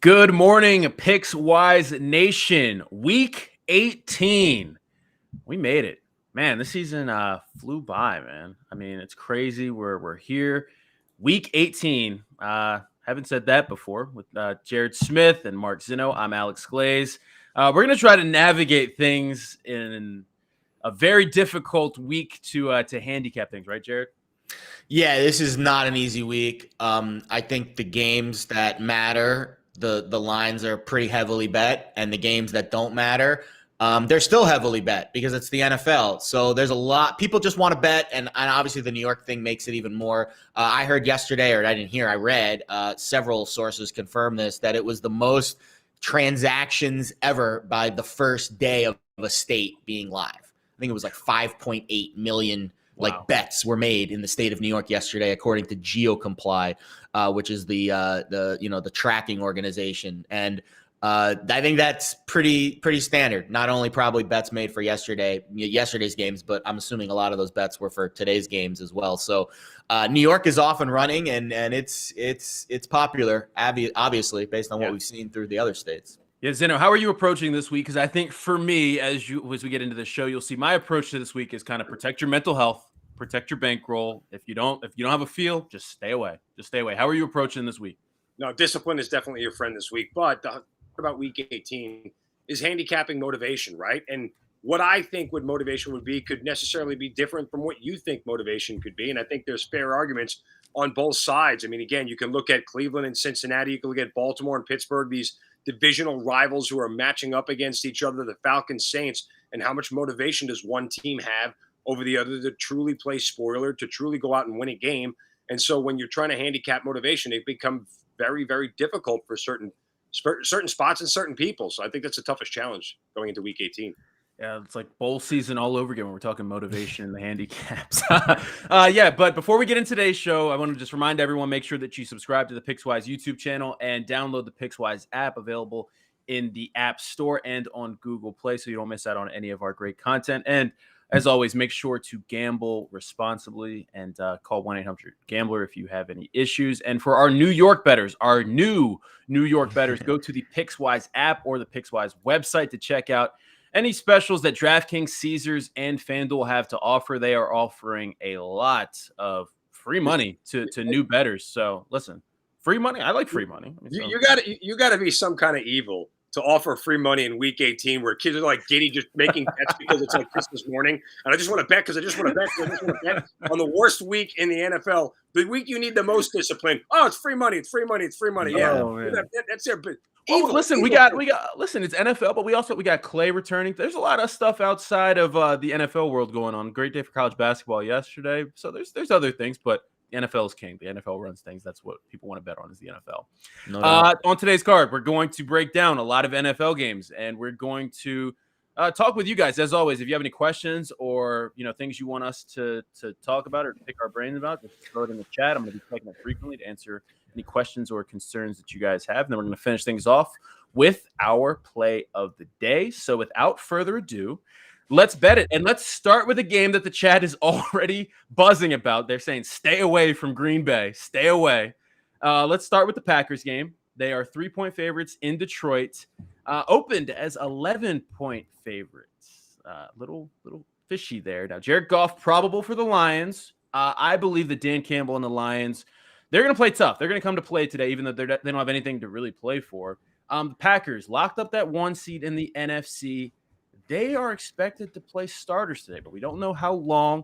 Good morning, Pickswise Nation. Week 18. We made it. Man, this season flew by, man. I mean, it's crazy. We're here. Week 18. Haven't said that before with Jared Smith and Mark Zinno. I'm Alex Glaze. We're going to try to navigate things in a very difficult week to handicap things, right, Jared? Yeah, this is not an easy week. I think the games that matter, the lines are pretty heavily bet, and the games that don't matter, they're still heavily bet because it's the NFL. So there's a lot. People just want to bet, and obviously the New York thing makes it even more. I heard yesterday, or I didn't hear, I read, several sources confirm this, that it was the most transactions ever by the first day of a state being live. I think it was like 5.8 million bets were made in the state of New York yesterday, according to GeoComply, which is the tracking organization. And I think that's pretty standard. Not only probably bets made for yesterday's games, but I'm assuming a lot of those bets were for today's games as well. So New York is off and running, and it's popular, obviously, based on what we've seen through the other states. Yeah, Zeno, how are you approaching this week? Because I think for me, as we get into the show, you'll see my approach to this week is kind of protect your mental health, protect your bankroll. If you don't have a feel, just stay away. How are you approaching this week? No, discipline is definitely your friend this week. But what about week 18 is handicapping motivation, right? And what I think what motivation would be could necessarily be different from what you think motivation could be. And I think there's fair arguments on both sides. I mean, again, you can look at Cleveland and Cincinnati. You can look at Baltimore and Pittsburgh, these divisional rivals who are matching up against each other, the Falcons, Saints, and how much motivation does one team have over the other to truly play spoiler, to truly go out and win a game. And so when you're trying to handicap motivation, it becomes very, very difficult for certain spots and certain people. So I think that's the toughest challenge going into week 18. Yeah, it's like bowl season all over again when we're talking motivation and the handicaps. But before we get into today's show, I want to just remind everyone, make sure that you subscribe to the Pickswise YouTube channel and download the Pickswise app, available in the App Store and on Google Play, so you don't miss out on any of our great content. And as always, make sure to gamble responsibly and call 1-800-GAMBLER if you have any issues. And for our New York bettors, go to the Pickswise app or the Pickswise website to check out any specials that DraftKings, Caesars, and FanDuel have to offer. They are offering a lot of free money to new bettors. So listen, free money. I like free money. You got to be some kind of evil to offer free money in week 18 where kids are like giddy just making bets because it's like Christmas morning. And I just want to bet because I just want to bet on the worst week in the NFL. The week you need the most discipline. Oh, it's free money. It's free money. It's free money. That's their bit. Oh, listen, we got. Listen, it's NFL, but we got Clay returning. There's a lot of stuff outside of the NFL world going on. Great day for college basketball yesterday. So there's other things, but the NFL is king. The NFL runs things. That's what people want to bet on, is the NFL. On today's card, we're going to break down a lot of NFL games, and we're going to talk with you guys. As always, if you have any questions or things you want us to talk about or to pick our brains about, just throw it in the chat. I'm going to be checking it frequently to answer any questions or concerns that you guys have. And then we're going to finish things off with our play of the day. So without further ado, let's bet it. And let's start with a game that the chat is already buzzing about. They're saying, stay away from Green Bay. Stay away. Let's start with the Packers game. They are 3-point favorites in Detroit. Opened as 11-point favorites. Little fishy there. Now, Jared Goff probable for the Lions. I believe that Dan Campbell and the Lions, they're going to play tough. They're going to come to play today, even though they don't have anything to really play for. The Packers locked up that 1 seed in the NFC. They are expected to play starters today, but we don't know how long.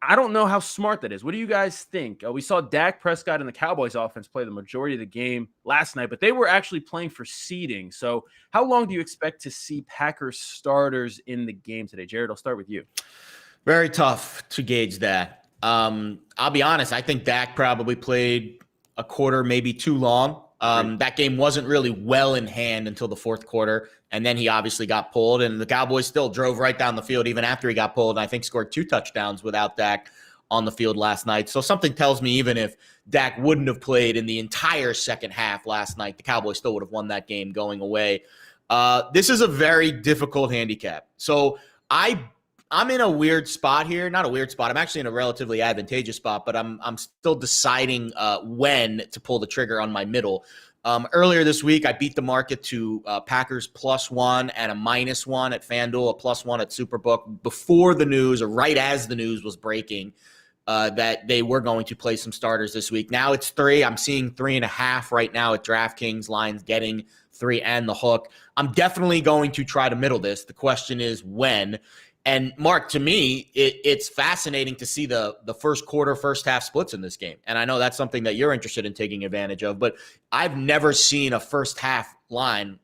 I don't know how smart that is. What do you guys think? We saw Dak Prescott and the Cowboys offense play the majority of the game last night, but they were actually playing for seeding. So how long do you expect to see Packers starters in the game today? Jared, I'll start with you. Very tough to gauge that. I'll be honest. I think Dak probably played a quarter, maybe too long. That game wasn't really well in hand until the fourth quarter, and then he obviously got pulled, and the Cowboys still drove right down the field even after he got pulled, and I think scored 2 touchdowns without Dak on the field last night. So something tells me even if Dak wouldn't have played in the entire second half last night, the Cowboys still would have won that game going away. This is a very difficult handicap. So I'm in a weird spot here. Not a weird spot. I'm actually in a relatively advantageous spot, but I'm still deciding when to pull the trigger on my middle. Earlier this week, I beat the market to Packers +1 and a -1 at FanDuel, a +1 at Superbook before the news, or right as the news was breaking, that they were going to play some starters this week. Now it's 3. I'm seeing 3.5 right now at DraftKings. Lions getting 3 and the hook. I'm definitely going to try to middle this. The question is when. And Mark, to me, it's fascinating to see the first quarter, first half splits in this game. And I know that's something that you're interested in taking advantage of, but I've never seen a first half line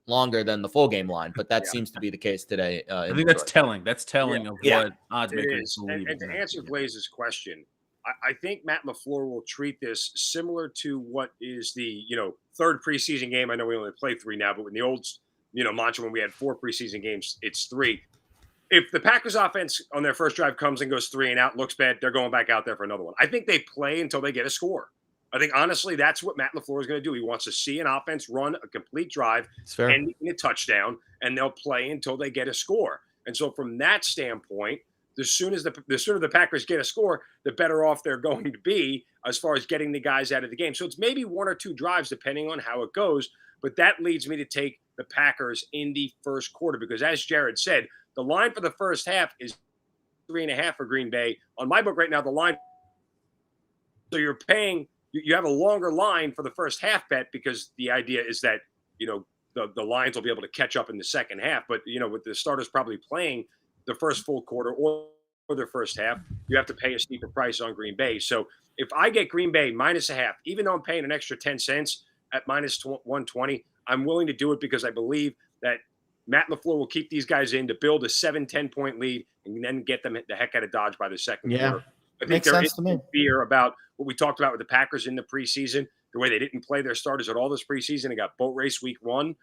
longer than the full game line, but that seems to be the case today. I think that's telling. That's telling of what odds makers believe. And to answer Blaze's question, I think Matt LaFleur will treat this similar to what is the third preseason game. I know we only play 3 now, but in the old mantra when we had 4 preseason games, it's 3. If the Packers offense on their first drive comes and goes 3 and out, looks bad, they're going back out there for another one. I think they play until they get a score. I think, honestly, that's what Matt LaFleur is going to do. He wants to see an offense run a complete drive and a touchdown, and they'll play until they get a score. And so from that standpoint, the sooner the Packers get a score, the better off they're going to be as far as getting the guys out of the game. So it's maybe 1 or 2 drives depending on how it goes, but that leads me to take the Packers in the first quarter because, as Jared said, the line for the first half is 3.5 for Green Bay. On my book right now, the line, so you're paying, you have a longer line for the first half bet because the idea is that, the Lions will be able to catch up in the second half. But, with the starters probably playing the first full quarter or their first half, you have to pay a steeper price on Green Bay. So if I get Green Bay -0.5, even though I'm paying an extra 10 cents at -120, I'm willing to do it because I believe that Matt LaFleur will keep these guys in to build a 7-10 point lead and then get them the heck out of Dodge by the second quarter. I think there is fear about what we talked about with the Packers in the preseason, the way they didn't play their starters at all this preseason. They got boat race week 1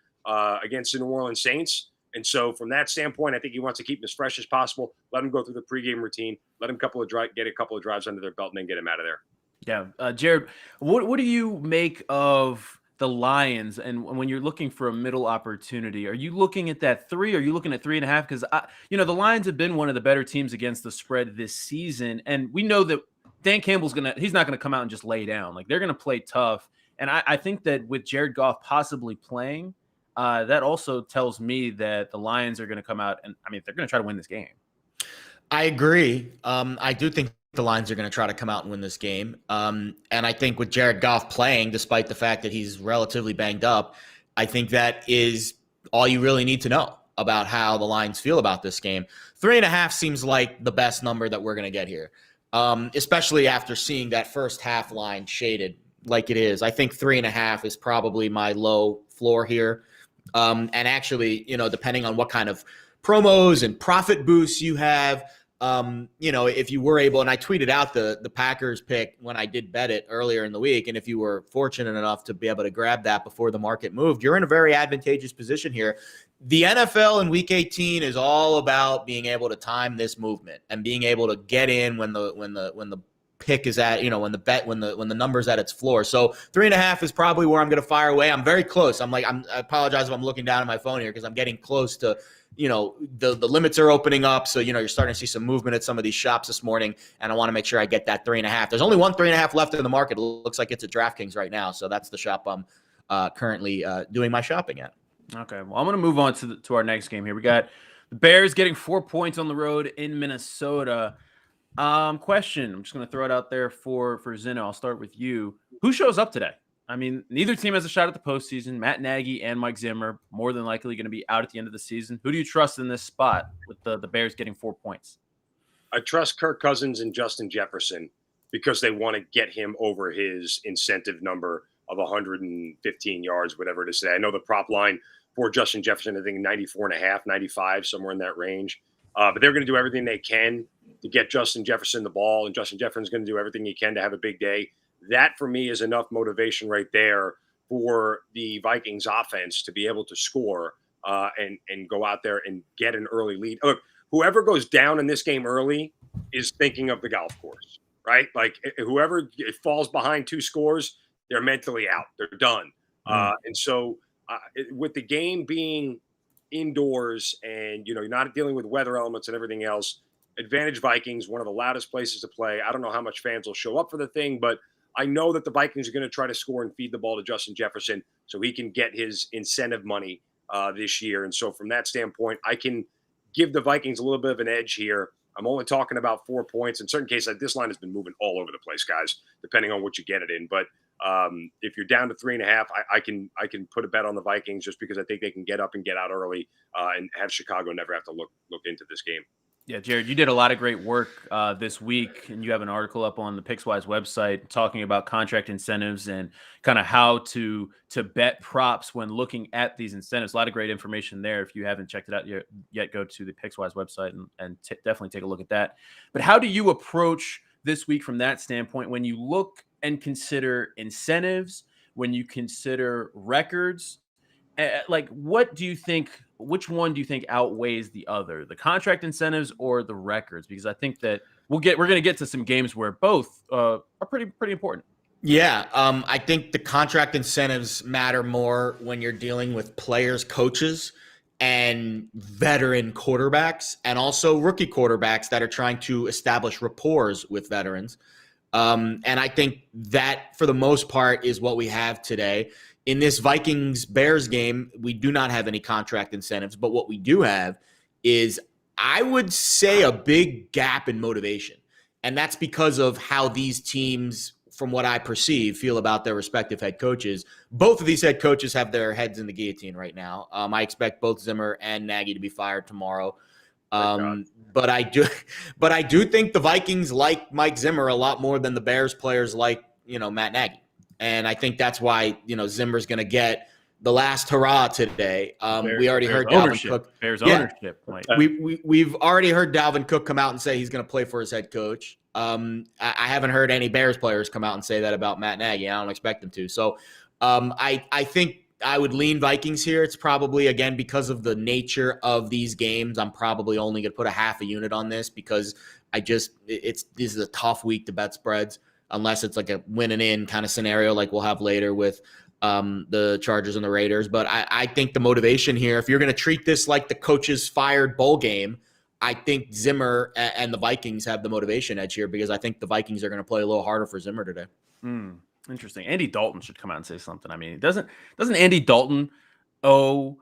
against the New Orleans Saints. And so from that standpoint, I think he wants to keep them as fresh as possible, let them go through the pregame routine, let them get a couple of drives under their belt, and then get them out of there. Yeah. Jared, what do you make of the Lions, and when you're looking for a middle opportunity, are you looking at that 3? Or are you looking at 3.5? Because the Lions have been one of the better teams against the spread this season, and we know that Dan Campbell's he's not gonna come out and just lay down. Like, they're gonna play tough, and I think that with Jared Goff possibly playing, that also tells me that the Lions are gonna come out and they're gonna try to win this game. I agree. I do think the Lions are going to try to come out and win this game. And I think with Jared Goff playing, despite the fact that he's relatively banged up, I think that is all you really need to know about how the Lions feel about this game. 3.5 seems like the best number that we're going to get here, especially after seeing that first half line shaded like it is. I think 3.5 is probably my low floor here. And actually, depending on what kind of promos and profit boosts you have, if you were able, and I tweeted out the Packers pick when I did bet it earlier in the week, and if you were fortunate enough to be able to grab that before the market moved, you're in a very advantageous position here. The NFL in Week 18 is all about being able to time this movement and being able to get in when the pick is at, when the number's at its floor. So 3.5 is probably where I'm going to fire away. I'm very close. I apologize if I'm looking down at my phone here because I'm getting close to, the limits are opening up. So, you're starting to see some movement at some of these shops this morning, and I want to make sure I get that 3.5. There's only one 3.5 left in the market. It looks like it's at DraftKings right now. So that's the shop I'm currently doing my shopping at. Okay. Well, I'm going to move on to our next game here. We got the Bears getting 4 points on the road in Minnesota. Question. I'm just going to throw it out there for Zeno. I'll start with you. Who shows up today? Neither team has a shot at the postseason. Matt Nagy and Mike Zimmer more than likely going to be out at the end of the season. Who do you trust in this spot with the Bears getting 4 points? I trust Kirk Cousins and Justin Jefferson because they want to get him over his incentive number of 115 yards, whatever it is today. I know the prop line for Justin Jefferson, I think 94.5, 95, somewhere in that range. But they're going to do everything they can to get Justin Jefferson the ball, and Justin Jefferson's going to do everything he can to have a big day. That, for me, is enough motivation right there for the Vikings offense to be able to score and go out there and get an early lead. Look, whoever goes down in this game early is thinking of the golf course, right? Like, whoever falls behind 2 scores, they're mentally out. They're done. And so with the game being indoors and, you're not dealing with weather elements and everything else, advantage Vikings, one of the loudest places to play. I don't know how much fans will show up for the thing, but I know that the Vikings are going to try to score and feed the ball to Justin Jefferson so he can get his incentive money this year. And so from that standpoint, I can give the Vikings a little bit of an edge here. I'm only talking about 4 points. In certain cases, this line has been moving all over the place, guys, depending on what you get it in. But if you're down to 3.5, I can put a bet on the Vikings just because I think they can get up and get out early and have Chicago never have to look into this game. Yeah, Jared, you did a lot of great work this week, and you have an article up on the Pickswise website talking about contract incentives and kind of how to bet props when looking at these incentives. A lot of great information there. If you haven't checked it out yet, go to the Pickswise website and definitely take a look at that. But how do you approach this week from that standpoint when you look and consider incentives, when you consider records? Like, what do you think? Which one do you think outweighs the other, the contract incentives or the records? Because I think that we're going to get to some games where both are pretty important. Yeah, I think the contract incentives matter more when you're dealing with players, coaches, and veteran quarterbacks, and also rookie quarterbacks that are trying to establish rapport with veterans. And I think that, for the most part, is what we have today. In this Vikings-Bears game, we do not have any contract incentives, but what we do have is, I would say, a big gap in motivation. And that's because of how these teams, from what I perceive, feel about their respective head coaches. Both of these head coaches have their heads in the guillotine right now. I expect both Zimmer and Nagy to be fired tomorrow. But I do think the Vikings like Mike Zimmer a lot more than the Bears players like, Matt Nagy. And I think that's why, Zimmer's going to get the last hurrah today. We already heard Dalvin Cook. Bears ownership. We've already heard Dalvin Cook come out and say he's going to play for his head coach. I haven't heard any Bears players come out and say that about Matt Nagy. I don't expect them to. So I think I would lean Vikings here. It's probably, again, because of the nature of these games, I'm probably only going to put a half a unit on this because this is a tough week to bet spreads unless it's like a win and in kind of scenario like we'll have later with the Chargers and the Raiders. But I think the motivation here, if you're going to treat this like the coaches fired bowl game, I think Zimmer and the Vikings have the motivation edge here because I think the Vikings are going to play a little harder for Zimmer today. Interesting. Andy Dalton should come out and say something. I mean, doesn't Andy Dalton owe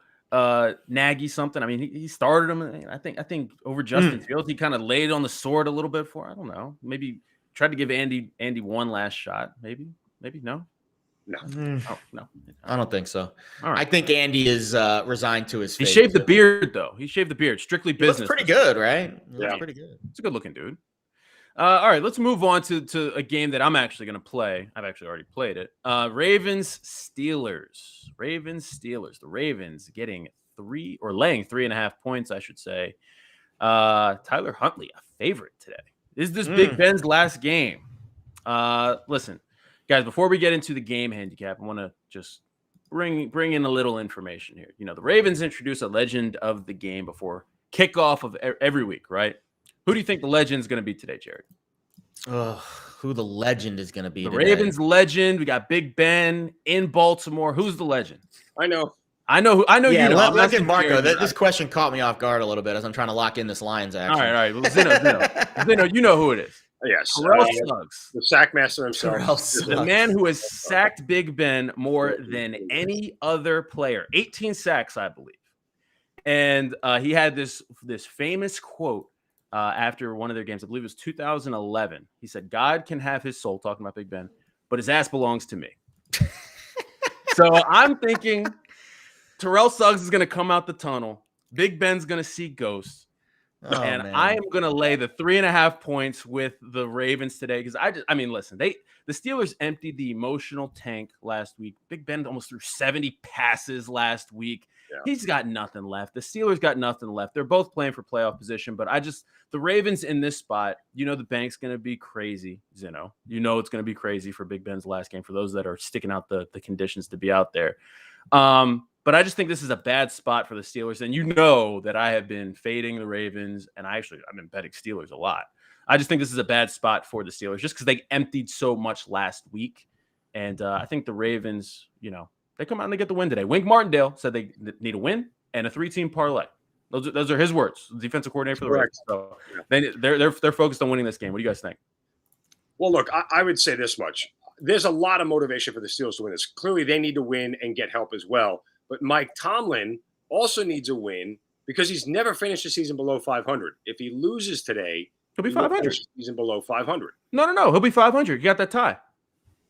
Nagy something? I mean, he started him. I think over Justin Fields, he kind of laid on the sword a little bit for. I don't know. Maybe tried to give Andy one last shot. Maybe no. No. Oh, no. I don't think so. All right. I think Andy is resigned to his fate. He shaved the beard, though. He shaved the beard. Strictly business. That's pretty good, right? Yeah. Pretty good. It's a good-looking dude. All right, let's move on to a game that I'm actually going to play. I've actually already played it. Ravens-Steelers. The Ravens getting laying 3.5 points, I should say. Tyler Huntley, a favorite today. Is this Big Ben's last game? Listen, guys, before we get into the game handicap, I want to just bring in a little information here. The Ravens introduce a legend of the game before kickoff of every week, right? Who do you think the legend is going to be today, Jared? Who the legend is going to be the today? Ravens legend. We got Big Ben in Baltimore. Who's the legend? I know. Yeah, you know. Let's get Marco. This question caught me off guard a little bit as I'm trying to lock in this Lions action. All right. Well, Zeno, you know who it is. Yes. Terrell Suggs. The sackmaster himself. The man who has sacked Big Ben more than any other player. 18 sacks, I believe. And he had this famous quote after one of their games. I believe it was 2011. He said, "God can have his soul," talking about Big Ben, "but his ass belongs to me." So I'm thinking Terrell Suggs is going to come out the tunnel. Big Ben's going to see ghosts. Man. I am going to lay the 3.5 points with the Ravens today because listen, the Steelers emptied the emotional tank last week. Big Ben almost threw 70 passes last week. Yeah. He's got nothing left. The Steelers got nothing left. They're both playing for playoff position, but the Ravens in this spot, the bank's going to be crazy, Zeno. It's going to be crazy for Big Ben's last game for those that are sticking out the conditions to be out there. But I just think this is a bad spot for the Steelers. And that I have been fading the Ravens, and I've been betting Steelers a lot. I just think this is a bad spot for the Steelers just because they emptied so much last week. And I think the Ravens, they come out and they get the win today. Wink Martindale said they need a win and a 3-team parlay. Those are his words, defensive coordinator for the Ravens. So they're focused on winning this game. What do you guys think? Well, look, I would say this much. there's a lot of motivation for the Steelers to win this. Clearly, they need to win and get help as well. But Mike Tomlin also needs a win because he's never finished the season below 500. If he loses today, He'll be 500. Season below 500. No. He'll be 500. You got that tie.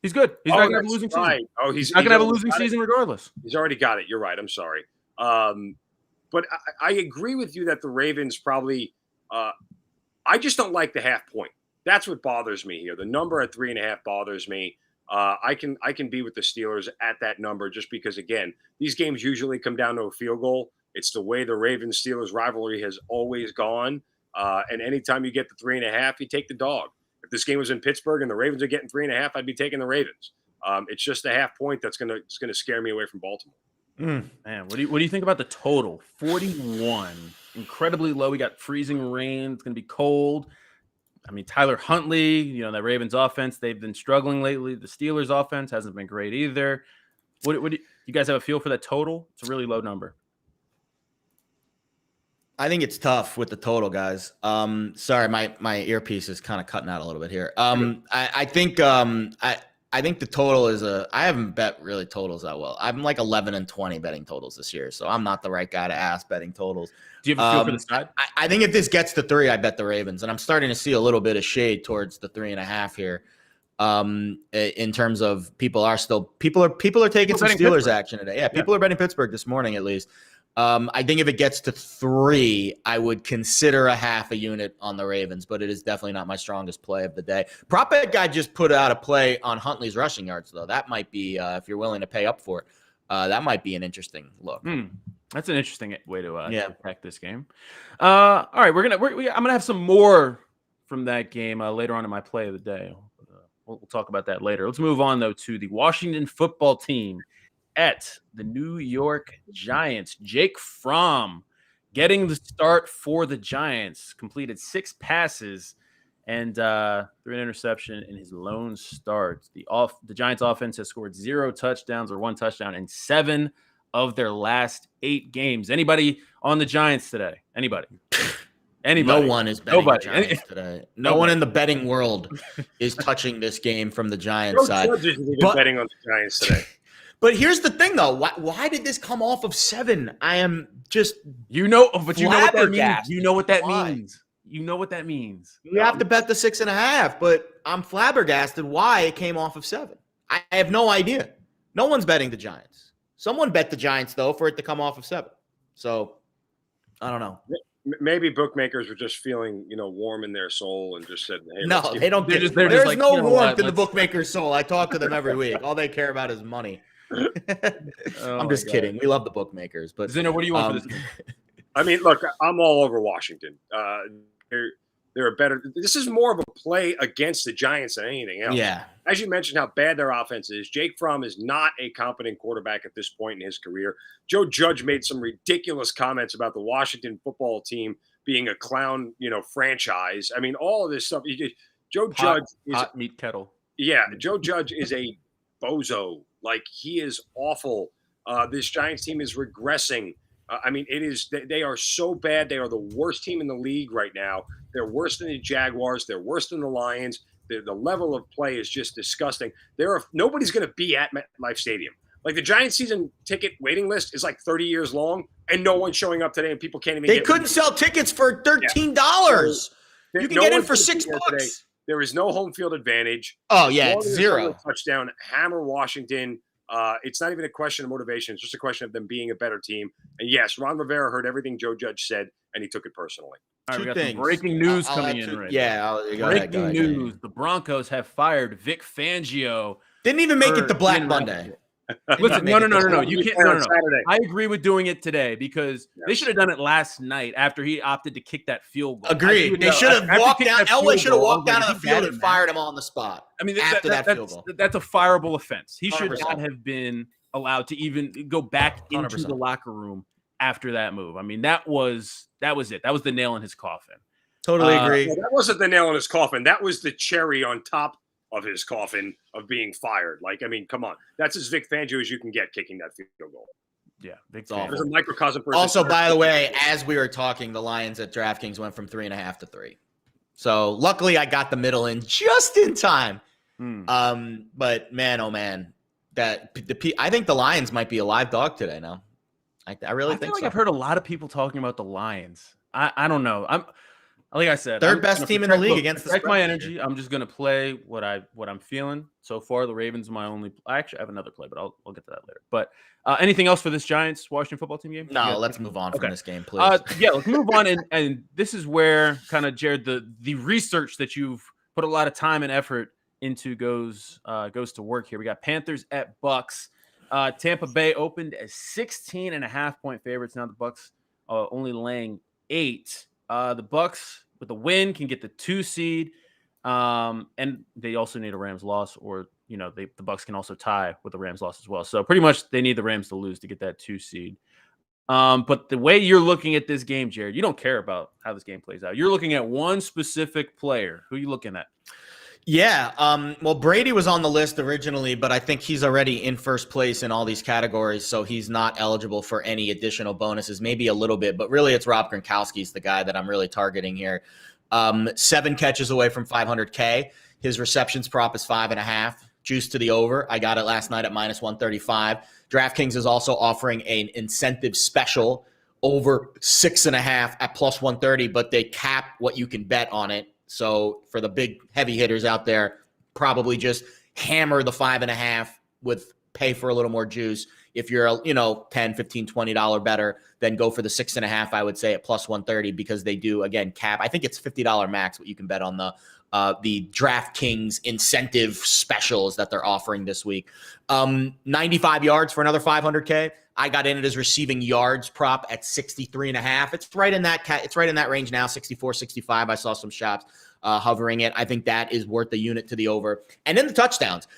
He's good. He's not going to have a losing season. Oh, he's not going to have a losing season regardless. He's already got it. You're right. I'm sorry. But I agree with you that the Ravens probably I just don't like the half point. That's what bothers me here. The number at 3.5 bothers me. I can be with the Steelers at that number just because, again, these games usually come down to a field goal. It's the way the Ravens-Steelers rivalry has always gone. And anytime you get the 3.5, you take the dog. If this game was in Pittsburgh and the Ravens are getting 3.5, I'd be taking the Ravens. It's just a half point that's gonna scare me away from Baltimore. Man, what do you think about the total? 41, incredibly low. We got freezing rain. It's gonna be cold. I mean, Tyler Huntley, that Ravens offense, they've been struggling lately. The Steelers offense hasn't been great either. What do you guys have a feel for that total? It's a really low number. I think it's tough with the total, guys. Sorry, my earpiece is kind of cutting out a little bit here. I think the total is I haven't bet really totals that well. I'm like 11-20 betting totals this year, so I'm not the right guy to ask betting totals. Do you have a feel for the side? I think if this gets to 3, I bet the Ravens, and I'm starting to see a little bit of shade towards the 3.5 here. In terms of people are taking some Steelers action today. Yeah, people are betting Pittsburgh this morning at least. I think if it gets to 3, I would consider a half a unit on the Ravens, but it is definitely not my strongest play of the day. Prop bet guy just put out a play on Huntley's rushing yards, though. That might be, if you're willing to pay up for it, that might be an interesting look. That's an interesting way to attack this game. All right, I'm gonna have some more from that game later on in my play of the day. We'll talk about that later. Let's move on though to the Washington football team at the New York Giants. Jake Fromm getting the start for the Giants, completed 6 passes and threw an interception in his lone start. The Giants offense has scored 0 touchdowns or 1 touchdown in 7 of their last 8 games. Anybody on the Giants today? Anybody? No one is betting the Giants today. No one in the betting world is touching this game from the Giants side. Judge isn't even betting on the Giants today. But here's the thing, though. Why did this come off of 7? I am just but you know what that means. You know what that Why? means. You know what that means. You have to bet the 6.5, but I'm flabbergasted why it came off of 7. I have no idea. No one's betting the Giants. Someone bet the Giants, though, for it to come off of 7. So, I don't know. Maybe bookmakers were just feeling, warm in their soul and just said, "Hey, no, they don't get it. There's no warmth in the bookmaker's soul. I talk to them every week. All they care about is money. I'm just kidding. We love the bookmakers. But Zeno, what do you want for this game? I mean, look, I'm all over Washington. They're a better. This is more of a play against the Giants than anything else. Yeah. As you mentioned, how bad their offense is. Jake Fromm is not a competent quarterback at this point in his career. Joe Judge made some ridiculous comments about the Washington football team being a clown, franchise. I mean, all of this stuff. Judge is hot meat kettle. Yeah, Joe Judge is a bozo. Like, he is awful. This Giants team is regressing. They are so bad. They are the worst team in the league right now. They're worse than the Jaguars. They're worse than the Lions. The level of play is just disgusting. Nobody's going to be at MetLife Stadium. Like, the Giants season ticket waiting list is like 30 years long, and no one's showing up today, and people can't even. They couldn't sell tickets for $13. Yeah. You can get in for $6. Today. There is no home field advantage. Oh yeah, it's 0. Touchdown, hammer Washington. It's not even a question of motivation. It's just a question of them being a better team. And yes, Ron Rivera heard everything Joe Judge said, and he took it personally. All right, we got some breaking news coming in right now. Breaking news. The Broncos have fired Vic Fangio. Didn't even make it to Black Monday. Listen, no. You can't. No. I agree with doing it today because they should have done it last night after he opted to kick that field goal. Agreed. They should have walked down. Elway should have walked down to the field and fired him on the spot. I mean, after that field goal, that's a fireable offense. He should not have been allowed to even go back into 100%. the locker room after that move. I mean, that was it. That was the nail in his coffin. Totally agree. That wasn't the nail in his coffin. That was the cherry on top of his coffin of being fired. Like, I mean, come on. That's as Vic Fangio as you can get kicking that field goal. Yeah, Vic Fangio. There's a microcosm. Also, by the way, as we were talking, the Lions at DraftKings went from 3.5 to 3. So luckily I got the middle in just in time But man, oh man, I think the Lions might be a live dog today now. I really I feel think like so. I've heard a lot of people talking about the Lions. I don't know. Like I said, Third best team in the league against the spread. My energy. I'm just gonna play what I'm feeling. So far, the Ravens are my only. I actually have another play, but I'll get to that later. But anything else for this Giants Washington football team game? No, let's move on from this game, please. Yeah, let's move on. And this is where kind of Jared, the research that you've put a lot of time and effort into goes to work here. We got Panthers at Bucks. Tampa Bay opened as 16.5-point favorites. Now the Bucks only laying 8. The Bucks with the win can get the 2 seed, and they also need a Rams loss, or the Bucks can also tie with the Rams loss as well. So pretty much they need the Rams to lose to get that 2 seed. But the way you're looking at this game, Jared, you don't care about how this game plays out. You're looking at one specific player. Who are you looking at? Yeah, well, Brady was on the list originally, but I think he's already in first place in all these categories, so he's not eligible for any additional bonuses, maybe a little bit, but really it's Rob Gronkowski's the guy that I'm really targeting here. 7 catches away from 500K. His receptions prop is 5.5. Juice to the over. I got it last night at -135. DraftKings is also offering an incentive special over 6.5 at +130, but they cap what you can bet on it. So for the big heavy hitters out there, probably just hammer the 5.5 with pay for a little more juice. If you're $10, $15, $20 better, then go for the 6.5, I would say at +130, because they do, again, cap. I think it's $50 max what you can bet on the DraftKings incentive specials that they're offering this week. 95 yards for another 500K. I got in it as receiving yards prop at 63.5. It's right in that range now, 64, 65. I saw some shops hovering it. I think that is worth the unit to the over. And then the touchdowns.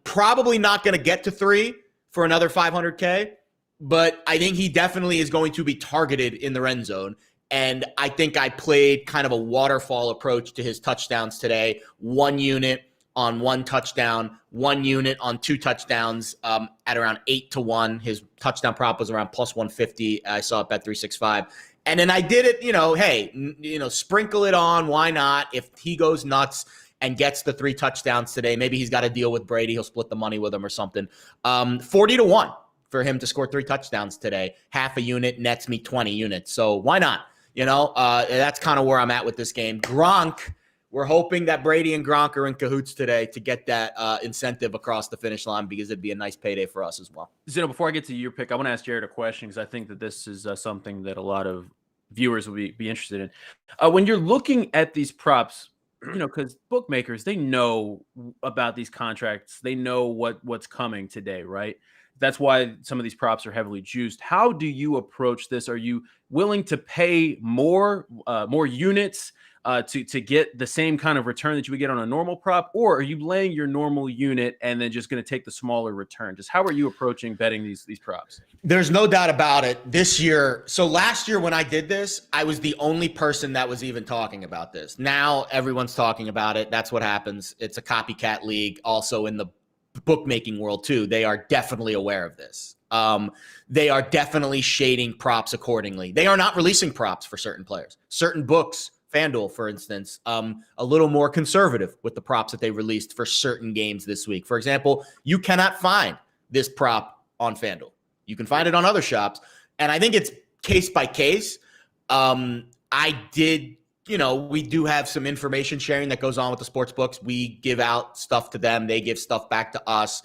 Probably not going to get to 3 for another 500K, but I think he definitely is going to be targeted in the red zone. And I think I played kind of a waterfall approach to his touchdowns today. 1 unit on 1 touchdown, 1 unit on 2 touchdowns at around 8-1. His touchdown prop was around +150. I saw it bet 365. And then I did it, sprinkle it on. Why not? If he goes nuts and gets the 3 touchdowns today, maybe he's got a deal with Brady. He'll split the money with him or something. 40-1 for him to score 3 touchdowns today. Half a unit nets me 20 units. So why not? That's kind of where I'm at with this game. Gronk, we're hoping that Brady and Gronk are in cahoots today to get that incentive across the finish line, because it'd be a nice payday for us as well. Zeno, before I get to your pick, I want to ask Jared a question, because I think that this is something that a lot of viewers will be interested in. When you're looking at these props, because bookmakers, they know about these contracts. They know what's coming today, right? That's why some of these props are heavily juiced. How do you approach this? Are you willing to pay more units to get the same kind of return that you would get on a normal prop, or are you laying your normal unit and then just going to take the smaller return? Just how are you approaching betting these props? There's no doubt about it. This year, so last year when I did this, I was the only person that was even talking about this. Now everyone's talking about it. That's what happens. It's a copycat league. Also in the bookmaking world too, they are definitely aware of this. They are definitely shading props accordingly. They are not releasing props for certain players. Certain books, FanDuel, for instance, a little more conservative with the props that they released for certain games this week. For example, you cannot find this prop on FanDuel. You can find it on other shops. And I think it's case by case. We do have some information sharing that goes on with the sports books. We give out stuff to them. They give stuff back to us.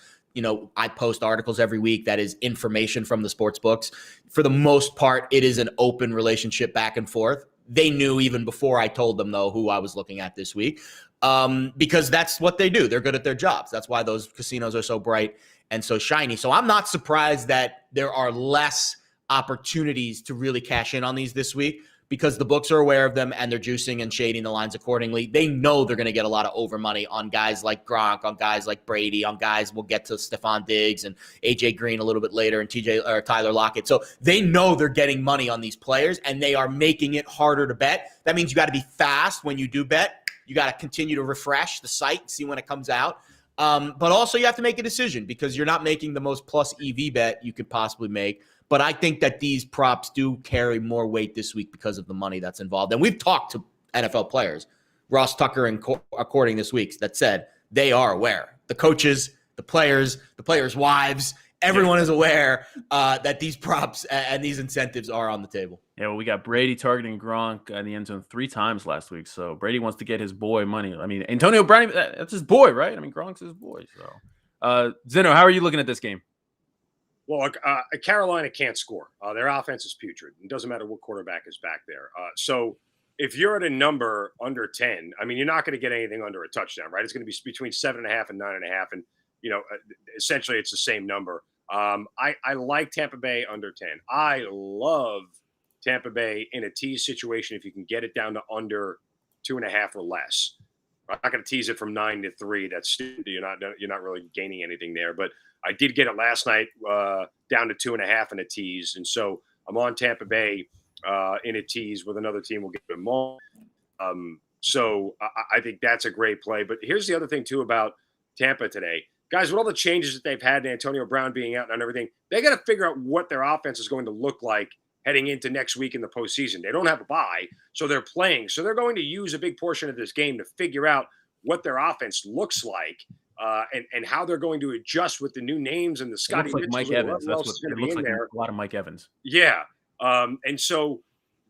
I post articles every week that is information from the sports books. For the most part, it is an open relationship back and forth. They knew even before I told them, though, who I was looking at this week, because that's what they do. They're good at their jobs. That's why those casinos are so bright and so shiny. So I'm not surprised that there are less opportunities to really cash in on these this week, because the books are aware of them and they're juicing and shading the lines accordingly. They know they're going to get a lot of over money on guys like Gronk, on guys like Brady, on guys, we'll get to Stephon Diggs and AJ Green a little bit later, and Tyler Lockett. So they know they're getting money on these players, and they are making it harder to bet. That means you got to be fast when you do bet. You got to continue to refresh the site and see when it comes out. But also you have to make a decision, because you're not making the most plus EV bet you could possibly make. But I think that these props do carry more weight this week because of the money that's involved. And we've talked to NFL players, Ross Tucker and according this week, that said they are aware. The coaches, the players' wives, everyone is aware that these props and these incentives are on the table. Yeah, well, we got Brady targeting Gronk in the end zone 3 times last week. So Brady wants to get his boy money. I mean, Antonio Brown, that's his boy, right? I mean, Gronk's his boy. So, Zeno, how are you looking at this game? Well, Carolina can't score. Their offense is putrid. It doesn't matter what quarterback is back there. So if you're at a number under 10, I mean, you're not going to get anything under a touchdown, right? It's going to be between 7.5 and 9.5. And, essentially it's the same number. I like Tampa Bay under 10. I love Tampa Bay in a tease situation if you can get it down to under 2.5 or less. I'm not going to tease it from 9 to 3. That's you're not really gaining anything there. But I did get it last night down to 2.5 in a tease, and so I'm on Tampa Bay in a tease with another team. We'll get them all. So I think that's a great play. But here's the other thing too about Tampa today, guys. With all the changes that they've had, and Antonio Brown being out and everything, they got to figure out what their offense is going to look like heading into next week in the postseason. They don't have a bye, so they're playing. So they're going to use a big portion of this game to figure out what their offense looks like and how they're going to adjust with the new names and the Scotty Looks like Mike Evans. That's what it looks like. A lot of Mike Evans. Yeah. And so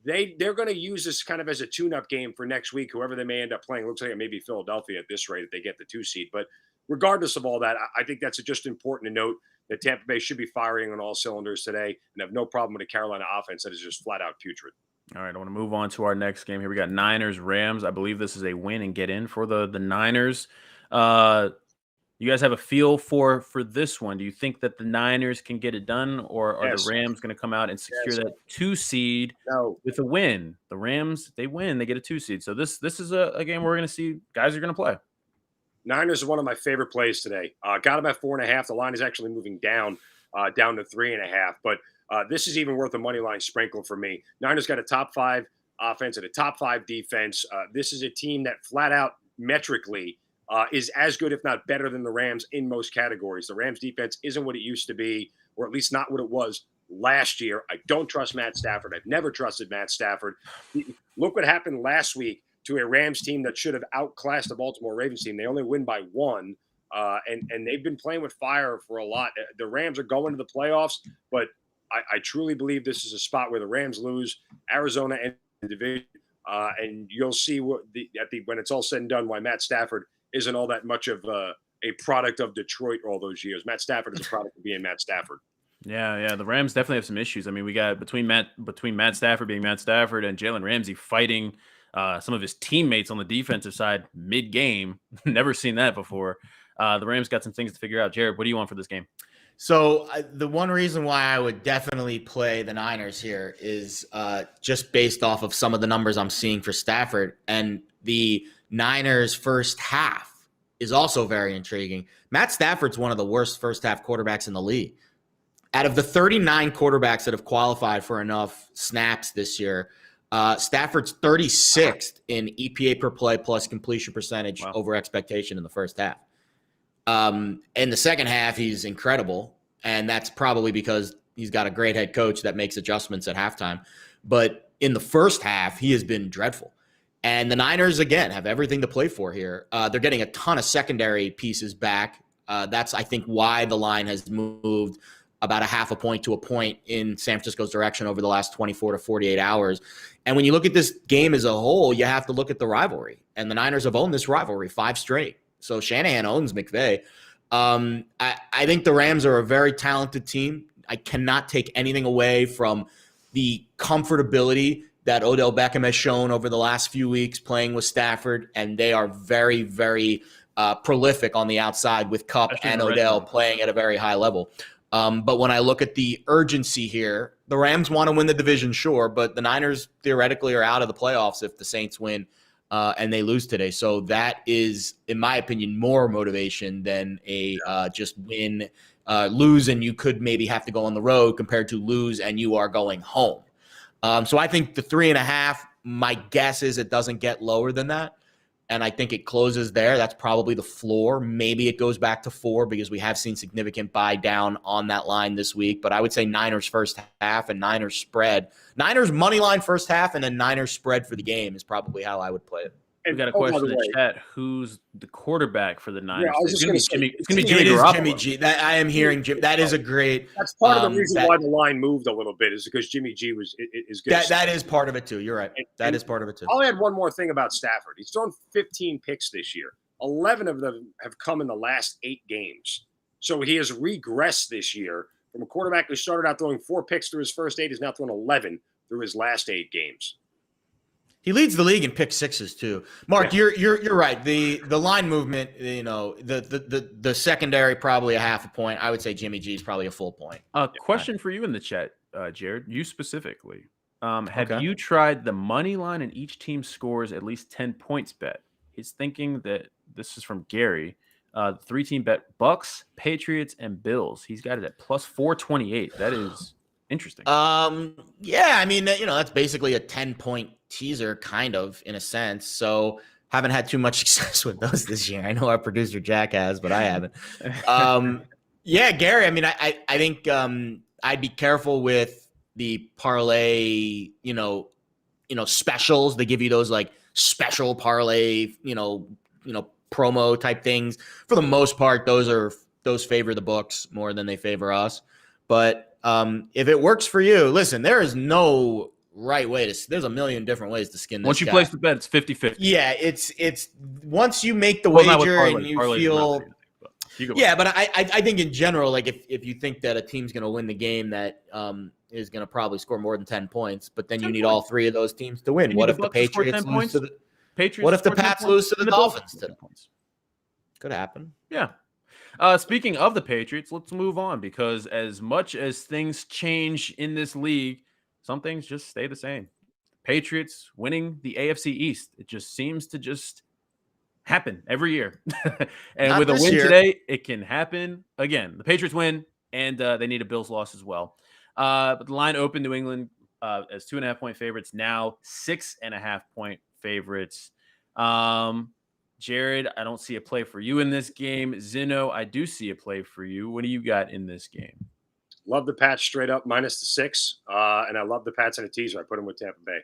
they're going to use this kind of as a tune-up game for next week, whoever they may end up playing. Looks like it may be Philadelphia at this rate if they get the 2 seed. But regardless of all that, I think that's just important to note that Tampa Bay should be firing on all cylinders today and have no problem with a Carolina offense that is just flat out putrid. All right, I want to move on to our next game here. We got Niners, Rams. I believe this is a win and get in for the Niners. You guys have a feel for this one? Do you think that the Niners can get it done, or are the Rams going to come out and secure that 2 seed with a win? The Rams, they win, they get a 2 seed. So this is a game where we're going to see guys are going to play. Niners are one of my favorite plays today. Got them at 4.5. The line is actually moving down to 3.5. But this is even worth a money line sprinkle for me. Niners got a top 5 offense and a top 5 defense. This is a team that flat out metrically is as good, if not better, than the Rams in most categories. The Rams defense isn't what it used to be, or at least not what it was last year. I don't trust Matt Stafford. I've never trusted Matt Stafford. Look what happened last week to a Rams team that should have outclassed the Baltimore Ravens team. They only win by 1, and they've been playing with fire for a lot. The Rams are going to the playoffs, but I truly believe this is a spot where the Rams lose Arizona and the division, and you'll see when it's all said and done why Matt Stafford isn't all that much of a product of Detroit all those years. Matt Stafford is a product of being Matt Stafford. Yeah. The Rams definitely have some issues. I mean, we got between Matt Stafford being Matt Stafford and Jalen Ramsey fighting some of his teammates on the defensive side mid-game. Never seen that before. The Rams got some things to figure out. Jared, what do you want for this game? So the one reason why I would definitely play the Niners here is just based off of some of the numbers I'm seeing for Stafford, and the Niners first half is also very intriguing. Matt Stafford's one of the worst first half quarterbacks in the league. Out of the 39 quarterbacks that have qualified for enough snaps this year, Stafford's 36th in EPA per play plus completion percentage over expectation in the first half. In the second half, he's incredible, and that's probably because he's got a great head coach that makes adjustments at halftime. But in the first half, he has been dreadful. And the Niners, again, have everything to play for here. They're getting a ton of secondary pieces back. That's, I think, why the line has moved about 0.5 point to a point in San Francisco's direction over the last 24 to 48 hours. And when you look at this game as a whole, you have to look at the rivalry. And the Niners have owned this rivalry 5 straight. So Shanahan owns McVay. I think the Rams are a very talented team. I cannot take anything away from the comfortability that Odell Beckham has shown over the last few weeks playing with Stafford, and they are very, very prolific on the outside with Kupp and Odell playing at a very high level. But when I look at the urgency here, the Rams want to win the division, sure, but the Niners theoretically are out of the playoffs if the Saints win and they lose today. So that is, in my opinion, more motivation than a just win, lose, and you could maybe have to go on the road compared to lose and you are going home. So I think the 3.5, my guess is it doesn't get lower than that. And I think it closes there. That's probably the floor. Maybe it goes back to 4 because we have seen significant buy down on that line this week. But I would say Niners first half and Niners spread. Niners money line first half and then Niners spread for the game is probably how I would play it. We got a by question the in the way, chat. Who's the quarterback for the Niners? I was It's just gonna going be to say, Jimmy. It's gonna be It Jimmy is Garoppolo. Jimmy G. That I am hearing Jim. That is a great. That's part of the reason that- why the line moved a little bit, is because Jimmy G is good. That is part of it too. You're right. That is part of it too. I'll add one more thing about Stafford. He's thrown 15 picks this year. 11 of them have come in the last 8 games. So he has regressed this year from a quarterback who started out throwing 4 picks through his first 8. He's now thrown 11 through his last 8 games. He leads the league in pick sixes too. Mark, you're right. The line movement, the secondary probably a half a point. I would say Jimmy G is probably a full point. Question for you in the chat, Jared. You specifically. Have Okay. you tried the money line and each team scores at least 10 points bet? He's thinking that this is from Gary. 3-team bet: Bucks, Patriots, and Bills. He's got it at plus 428. That is interesting. Yeah, I mean, that's basically a 10-point teaser, kind of, in a sense. So haven't had too much success with those this year. I know our producer Jack has, but I haven't. Yeah, Gary. I mean, I think I'd be careful with the parlay, specials. They give you those like special parlay, promo type things. For the most part, those favor the books more than they favor us. But if it works for you, listen, there is no right way there's a million different ways to skin this Once you guy. place the bet, it's 50-50. Yeah, it's once you make the wager and you feel. Yeah, but I think in general, like if you think that a team's going to win the game that is going to probably score more than 10 points, but then you need all 3 of those teams to win. What if the Patriots lose to the Patriots? What if the Pats lose to the Dolphins today? Could happen. Yeah. Speaking of the Patriots, let's move on, because as much as things change in this league, some things just stay the same. Patriots winning the AFC East. It just seems to just happen every year. And Not with a this win year. today, it can happen again. The Patriots win, and they need a Bills loss as well. But the line opened New England as 2.5-point favorites, now 6.5-point favorites. Jared, I don't see a play for you in this game. Zeno, I do see a play for you. What do you got in this game? Love the Pats straight up minus the 6. And I love the Pats in a teaser. I put them with Tampa Bay.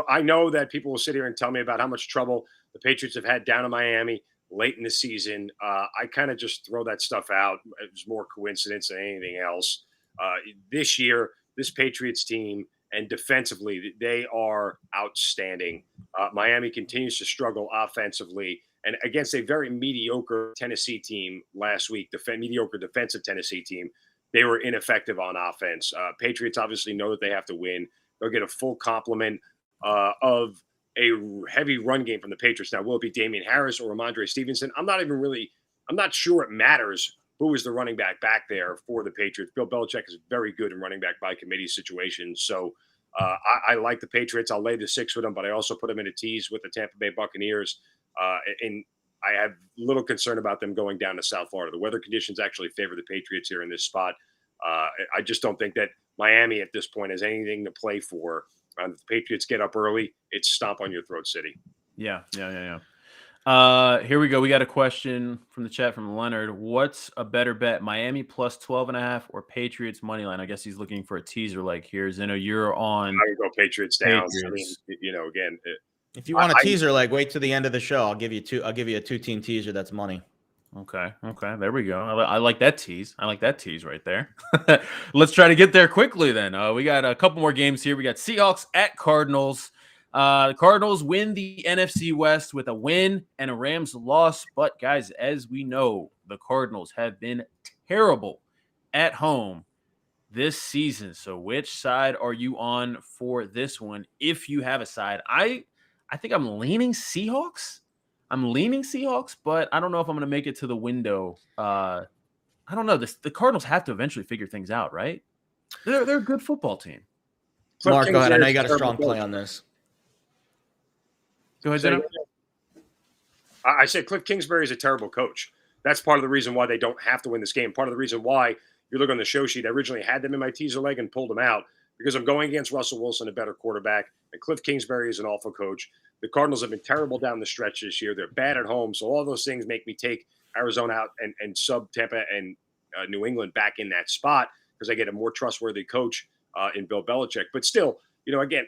I know that people will sit here and tell me about how much trouble the Patriots have had down in Miami late in the season. I kind of just throw that stuff out. It was more coincidence than anything else. This year, this Patriots team, and defensively, they are outstanding. Miami continues to struggle offensively, and against a very mediocre Tennessee team last week, mediocre defensive Tennessee team, they were ineffective on offense. Patriots obviously know that they have to win. They'll get a full complement of a heavy run game from the Patriots. Now, will it be Damian Harris or Ramondre Stevenson? I'm not sure it matters who is the running back there for the Patriots. Bill Belichick is very good in running back by committee situations. So I like the Patriots. I'll lay the 6 with them, but I also put them in a tease with the Tampa Bay Buccaneers. And I have little concern about them going down to South Florida. The weather conditions actually favor the Patriots here in this spot. I just don't think that Miami at this point has anything to play for. If the Patriots get up early, it's stomp on your throat city. Yeah. Here we go. We got a question from the chat from Leonard. What's a better bet, Miami plus 12.5 or Patriots money line? I guess he's looking for a teaser like here. Zeno, you're on. I would go Patriots down. Patriots. I mean, again, If you want a teaser, wait till the end of the show. I'll give you a 2-team teaser. That's money. Okay. There we go. I like that tease. I like that tease right there. Let's try to get there quickly then. We got a couple more games here. We got Seahawks at Cardinals. The Cardinals win the NFC West with a win and a Rams loss. But, guys, as we know, the Cardinals have been terrible at home this season. So which side are you on for this one, if you have a side? I think I'm leaning Seahawks. But I don't know if I'm going to make it to the window. I don't know. The Cardinals have to eventually figure things out, right? They're a good football team. Mark, go ahead. I know you got a strong play on this. Go ahead, Zeno. I said Cliff Kingsbury is a terrible coach. That's part of the reason why they don't have to win this game. Part of the reason why you look on the show sheet, I originally had them in my teaser leg and pulled them out because I'm going against Russell Wilson, a better quarterback, and Cliff Kingsbury is an awful coach. The Cardinals have been terrible down the stretch this year. They're bad at home. So all those things make me take Arizona out and sub Tampa and New England back in that spot because I get a more trustworthy coach in Bill Belichick. But still, again,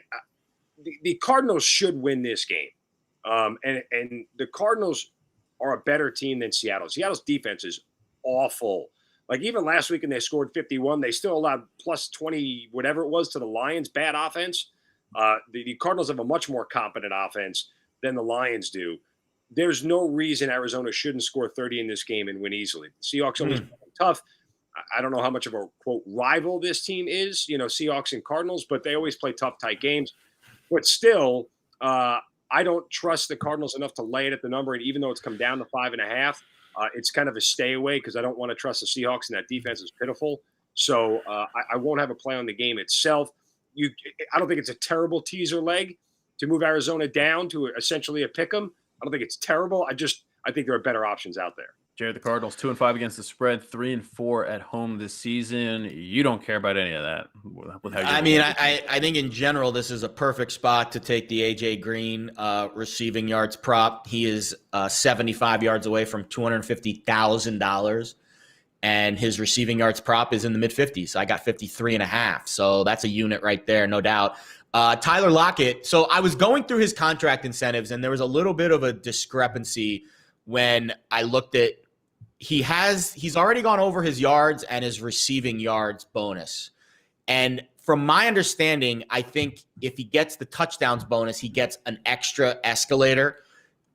the Cardinals should win this game. And the Cardinals are a better team than Seattle. Seattle's defense is awful. Like even last week when they scored 51, they still allowed plus 20, whatever it was, to the Lions. Bad offense. The Cardinals have a much more competent offense than the Lions do. There's no reason Arizona shouldn't score 30 in this game and win easily. The Seahawks always play tough. I don't know how much of a, quote, rival this team is, Seahawks and Cardinals, but they always play tough, tight games. But still, I don't trust the Cardinals enough to lay it at the number. And even though it's come down to 5.5, it's kind of a stay away because I don't want to trust the Seahawks, and that defense is pitiful. So I won't have a play on the game itself. I don't think it's a terrible teaser leg to move Arizona down to essentially a pick 'em. I don't think it's terrible. I think there are better options out there. Jared, the Cardinals 2-5 against the spread, 3-4 at home this season. You don't care about any of that. I think in general this is a perfect spot to take the AJ Green receiving yards prop. He is 75 yards away from $250,000, and his receiving yards prop is in the mid 50s. I got 53.5, so that's a unit right there, no doubt. Tyler Lockett. So I was going through his contract incentives, and there was a little bit of a discrepancy when I looked at. He's already gone over his yards and his receiving yards bonus. And from my understanding, I think if he gets the touchdowns bonus, he gets an extra escalator.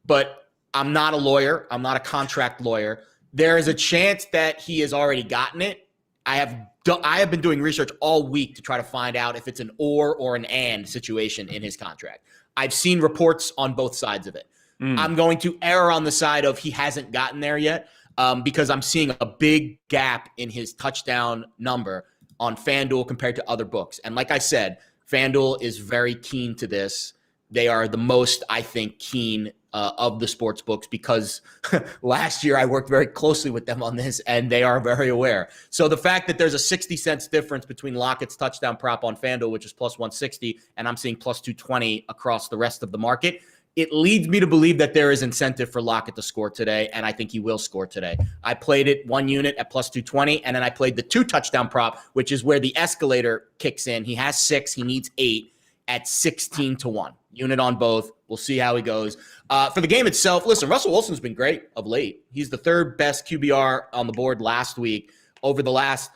But I'm not a lawyer. I'm not a contract lawyer. There is a chance that he has already gotten it. I have been doing research all week to try to find out if it's an or an and situation in his contract. I've seen reports on both sides of it. I'm going to err on the side of he hasn't gotten there yet. Because I'm seeing a big gap in his touchdown number on FanDuel compared to other books. And like I said, FanDuel is very keen to this. They are the most, I think, keen of the sports books because last year I worked very closely with them on this, and they are very aware. So the fact that there's a 60 cents difference between Lockett's touchdown prop on FanDuel, which is plus 160, and I'm seeing plus 220 across the rest of the market, it leads me to believe that there is incentive for Lockett to score today, and I think he will score today. I played it one unit at plus 220, and then I played the 2 touchdown prop, which is where the escalator kicks in. He has 6, he needs 8 at 16-1. Unit on both. We'll see how he goes. For the game itself, listen, Russell Wilson's been great of late. He's the 3rd best QBR on the board last week. Over the last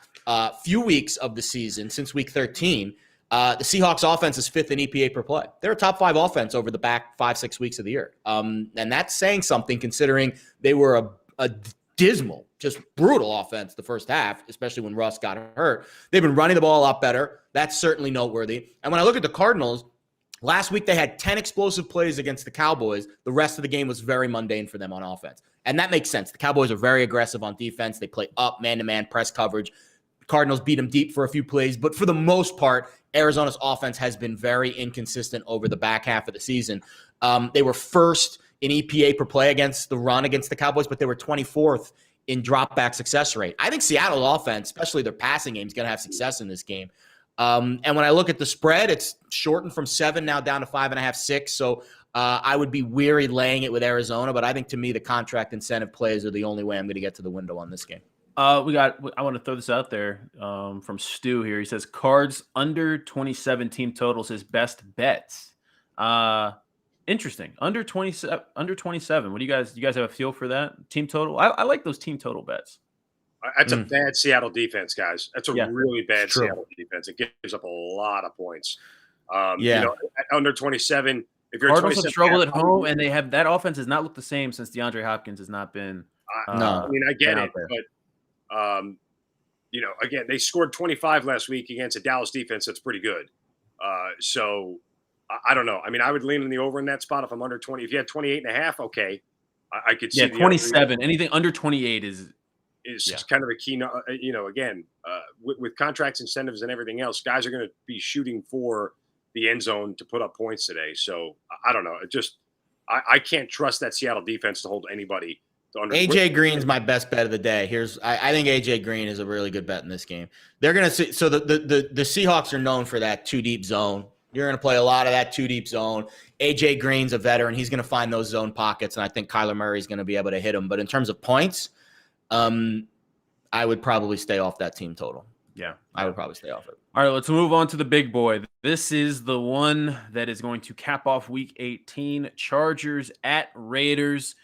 few weeks of the season, since week 13, the Seahawks offense is 5th in EPA per play. They're a top 5 offense over the back 5-6 weeks of the year. And that's saying something considering they were a dismal, just brutal offense the first half, especially when Russ got hurt. They've been running the ball a lot better. That's certainly noteworthy. And when I look at the Cardinals, last week they had 10 explosive plays against the Cowboys. The rest of the game was very mundane for them on offense. And that makes sense. The Cowboys are very aggressive on defense. They play up, man-to-man, press coverage. Cardinals beat them deep for a few plays. But for the most part, Arizona's offense has been very inconsistent over the back half of the season. They were 1st in EPA per play against the run against the Cowboys, but they were 24th in dropback success rate. I think Seattle offense, especially their passing game, is going to have success in this game. And when I look at the spread, it's shortened from 7 now down to 5.5, 6. So I would be weary laying it with Arizona, but I think to me the contract incentive plays are the only way I'm going to get to the window on this game. I want to throw this out there from Stu here. He says Cards under 27 team totals his best bets. Interesting. Under 27. What do you guys have a feel for that team total? I like those team total bets. That's a bad Seattle defense, guys. That's a really bad Seattle defense. It gives up a lot of points. Under 27. If you're Cardinals have struggled at home, and they have that offense has not looked the same since DeAndre Hopkins has not been. I get it, but again, they scored 25 last week against a Dallas defense that's pretty good. So I don't know. I mean, I would lean in the over in that spot if I'm under 20. If you had 28.5, okay, I could see. 27. Anything under 28 is kind of a key. Again, with contracts, incentives, and everything else, guys are going to be shooting for the end zone to put up points today. So I don't know. I can't trust that Seattle defense to hold anybody. AJ Green's my best bet of the day. I think AJ Green is a really good bet in this game. They're going to see. So the Seahawks are known for that 2-deep zone. You're going to play a lot of that 2-deep zone. AJ Green's a veteran. He's going to find those zone pockets, and I think Kyler Murray's going to be able to hit him. But in terms of points, I would probably stay off that team total. Yeah, I would probably stay off it. All right, let's move on to the big boy. This is the one that is going to cap off Week 18. Chargers at Raiders.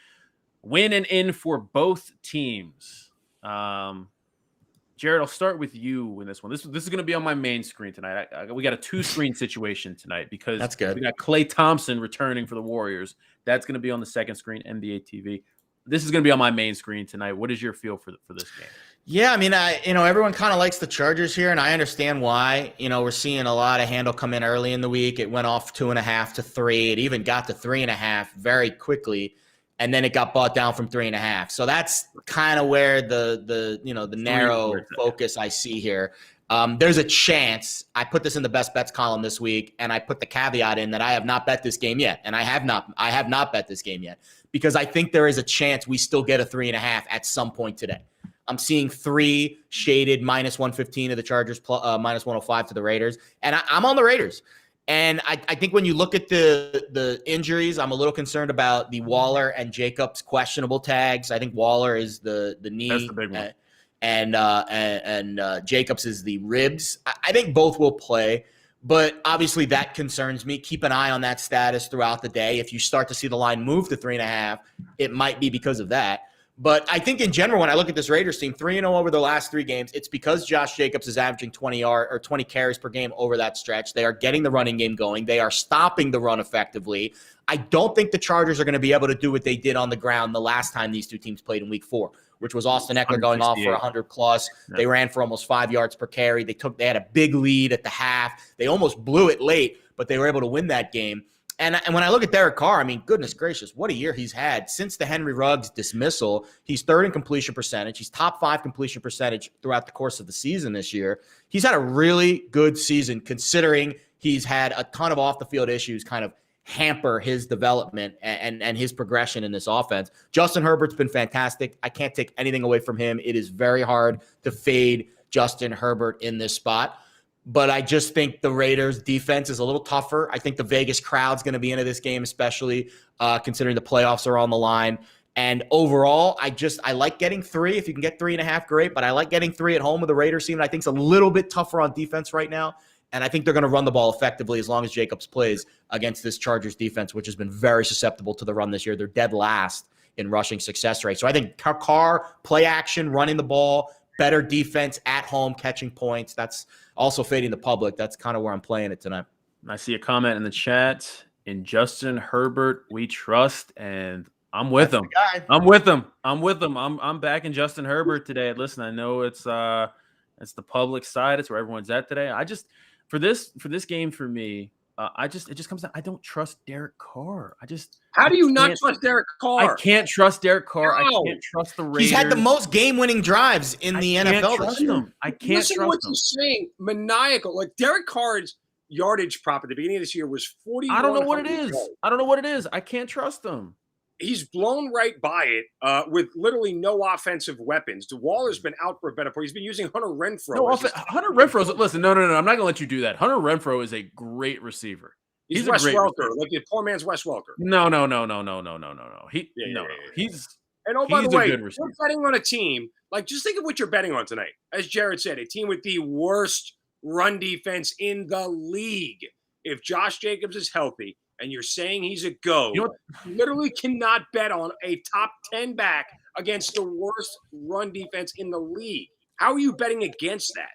Win and in for both teams. Jared, I'll start with you in this one. This is going to be on my main screen tonight. We got a 2-screen situation tonight because That's good. We got Klay Thompson returning for the Warriors. That's going to be on the second screen, NBA TV. This is going to be on my main screen tonight. What is your feel for this game? Yeah, I mean, everyone kind of likes the Chargers here, and I understand why. We're seeing a lot of handle come in early in the week. It went off 2.5 to 3. It even got to 3.5 very quickly, and then it got bought down from 3.5. So that's kind of where the narrow focus I see here. There's a chance. I put this in the best bets column this week, and I put the caveat in that I have not bet this game yet, and I have not bet this game yet because I think there is a chance we still get a 3.5 at some point today. I'm seeing 3 shaded -115 to the Chargers, -105 to the Raiders, and I'm on the Raiders. And I think when you look at the injuries, I'm a little concerned about the Waller and Jacobs questionable tags. I think Waller is the knee. That's the big one. And Jacobs is the ribs. I think both will play, but obviously that concerns me. Keep an eye on that status throughout the day. If you start to see the line move to 3.5, it might be because of that. But I think in general, when I look at this Raiders team, 3-0 over the last 3 games, it's because Josh Jacobs is averaging 20 carries per game over that stretch. They are getting the running game going. They are stopping the run effectively. I don't think the Chargers are going to be able to do what they did on the ground the last time these two teams played in Week 4, which was Austin Eckler going off for 100 plus. Yeah. They ran for almost 5 yards per carry. They had a big lead at the half. They almost blew it late, but they were able to win that game. And when I look at Derek Carr, I mean, goodness gracious, what a year he's had. Since the Henry Ruggs dismissal, he's 3rd in completion percentage. He's top 5 completion percentage throughout the course of the season this year. He's had a really good season considering he's had a ton of off-the-field issues kind of hamper his development and his progression in this offense. Justin Herbert's been fantastic. I can't take anything away from him. It is very hard to fade Justin Herbert in this spot. But I just think the Raiders' defense is a little tougher. I think the Vegas crowd's going to be into this game, especially considering the playoffs are on the line. And overall, I like getting 3. If you can get 3.5, great. But I like getting 3 at home with the Raiders team. I think it's a little bit tougher on defense right now. And I think they're going to run the ball effectively as long as Jacobs plays against this Chargers defense, which has been very susceptible to the run this year. They're dead last in rushing success rate. So I think Carr, play action, running the ball, better defense at home, catching points. That's also fading the public. That's kind of where I'm playing it tonight. I see a comment in the chat. In Justin Herbert, we trust, and I'm with him. I'm with him. I'm backing Justin Herbert today. Listen, I know it's the public side. It's where everyone's at today. I just for this game for me, it just comes down. I don't trust Derek Carr. How do you not trust Derek Carr? I can't trust Derek Carr. No. I can't trust the Raiders. He's had the most game-winning drives in the NFL this year. I can't Listen to what he's saying. Maniacal. Like Derek Carr's yardage prop at the beginning of this year was 40. I don't know what it is. I can't trust him. He's blown right by it with literally no offensive weapons. Waller's been out for a better part. He's been using Hunter Renfrow. Hunter Renfro's listen. No. I'm not going to let you do that. Hunter Renfrow is a great receiver. He's Wes Welker, like the poor man's Wes Welker. No. And by the way, you're betting on a team. Like, just think of what you're betting on tonight. As Jared said, a team with the worst run defense in the league. If Josh Jacobs is healthy and you're saying he's a go, you literally cannot bet on a top 10 back against the worst run defense in the league. How are you betting against that?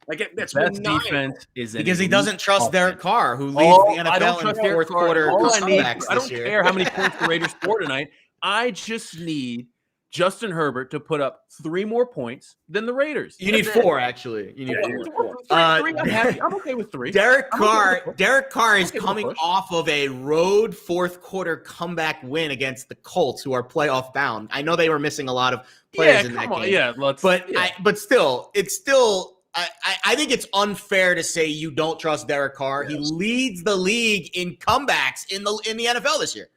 Like that's defense is because he doesn't trust Derek Carr, who leads the NFL in fourth quarter comebacks. I don't care how many points the Raiders score tonight. I just need Justin Herbert to put up 3 more points than the Raiders. You need 4, actually. You need 4. I'm happy. I'm okay with 3. Derek Carr is coming off of a road fourth quarter comeback win against the Colts, who are playoff bound. I know they were missing a lot of players in that game. But still, it's still. I think it's unfair to say you don't trust Derek Carr. Yes. He leads the league in comebacks in the NFL this year.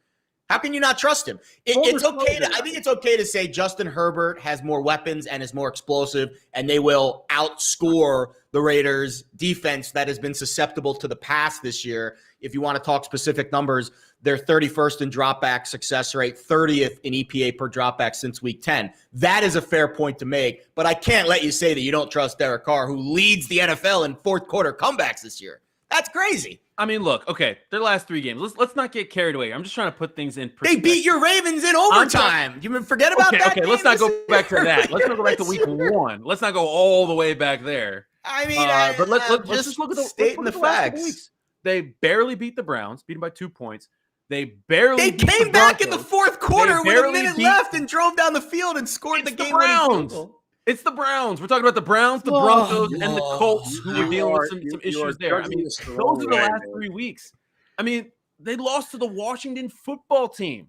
How can you not trust him? It's okay I think it's okay to say Justin Herbert has more weapons and is more explosive, and they will outscore the Raiders defense that has been susceptible to the pass this year. If you want to talk specific numbers, they're 31st in dropback success rate, 30th in EPA per dropback since week 10. That is a fair point to make, but I can't let you say that you don't trust Derek Carr, who leads the NFL in fourth quarter comebacks this year. That's crazy. I mean, look, okay, their last 3 games. Let's not get carried away. I'm just trying to put things in perspective. They beat your Ravens in overtime. You forget about that? Okay, let's not go back to that. Let's not go back to week 1. Let's not go all the way back there. I mean, but let's just look at the stating the facts. They barely beat the Browns, beat them by 2 points. They came back in the fourth quarter with a minute left and drove down the field and scored the game-winning field. It's the Browns. We're talking about the Browns, the Broncos, and the Colts who were dealing with some issues there. I mean, those are the last 3 weeks. I mean, they lost to the Washington football team.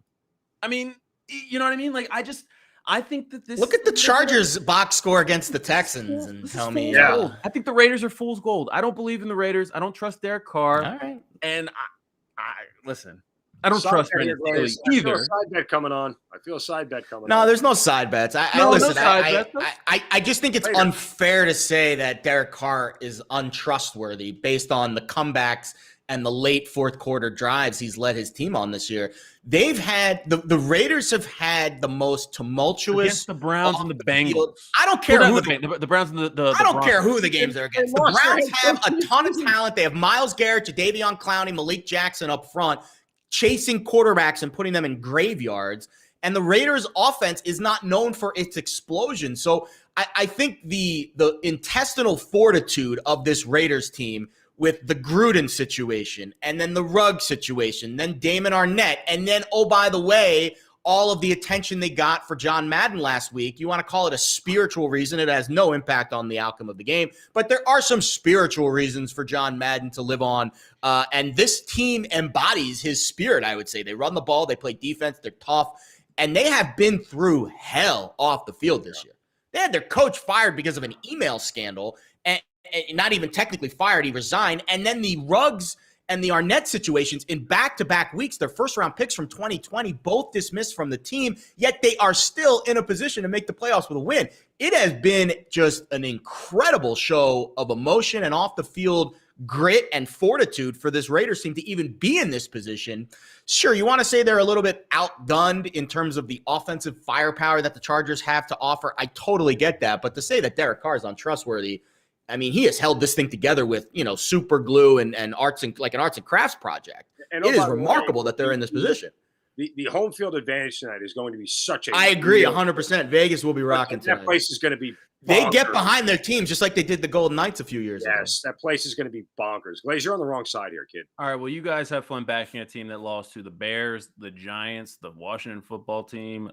I mean, you know what I mean? Like, I think that this. Look at the Chargers box score against the Texans and tell me. Yeah. I think the Raiders are fool's gold. I don't believe in the Raiders. I don't trust Derek Carr. All right. And listen. I don't trust Brandon Staley either. I feel a side bet coming on. No, there's no side bets. I just think it's Later. unfair to say that Derek Carr is untrustworthy based on the comebacks and the late fourth quarter drives he's led his team on this year. They've had the Raiders have had the most tumultuous against the Browns and the Bengals. I don't care who the Browns and the I don't care who the games are against. The Browns have a ton of talent. They have Myles Garrett, Jadeveon Clowney, Malik Jackson up front, chasing quarterbacks and putting them in graveyards. And the Raiders offense is not known for its explosion. So I think the intestinal fortitude of this Raiders team with the Gruden situation and then the Ruggs situation, then Damon Arnett, and then, oh, by the way, all of the attention they got for John Madden last week. You want to call it a spiritual reason. It has no impact on the outcome of the game, but there are some spiritual reasons for John Madden to live on. And this team embodies his spirit, I would say. They run the ball, they play defense, they're tough, and they have been through hell off the field this year. They had their coach fired because of an email scandal, and not even technically fired, he resigned. And then the Ruggs and the Arnett situations in back-to-back weeks, their first-round picks from 2020, both dismissed from the team, yet they are still in a position to make the playoffs with a win. It has been just an incredible show of emotion and off-the-field grit and fortitude for this Raiders team to even be in this position. Sure, you want to say they're a little bit outgunned in terms of the offensive firepower that the Chargers have to offer. I totally get that. But to say that Derek Carr is untrustworthy, I mean, he has held this thing together with, super glue and arts and like an arts and crafts project. And it is remarkable that they're in this position. The home field advantage tonight is going to be such a. I agree 100%. Vegas will be rocking tonight. That place is going to be. They get behind their teams just like they did the Golden Knights a few years ago. Yes, that place is going to be bonkers. Glaze, you're on the wrong side here, kid. All right, well, you guys have fun backing a team that lost to the Bears, the Giants, the Washington football team.